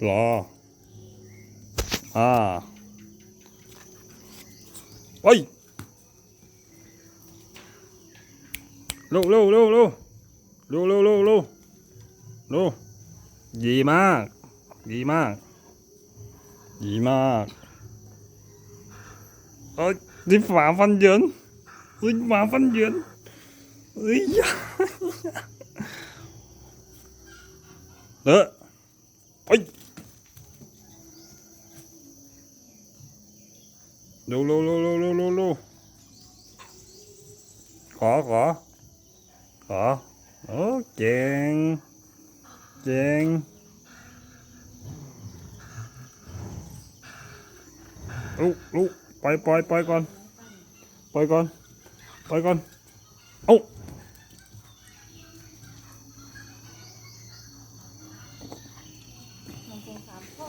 รอโอ้ยเร็วเร็วเร็วเร็วเร็วเร็วเร็วเร็วเร็วดีมากดีมากดีมากเอ้ยนี่ฝาฟันเหยินเฮ้ยฝาฟันเหยินเฮ้ยเออไปเร็วเร็วเร็วเร็วเร็วเร็วเร็วขอโอ้เจ๋งเจ๋งลูกปล่อยก่อนปล่อยก่อนปล่อยก่อนเอ้ามันคงถามพ่อ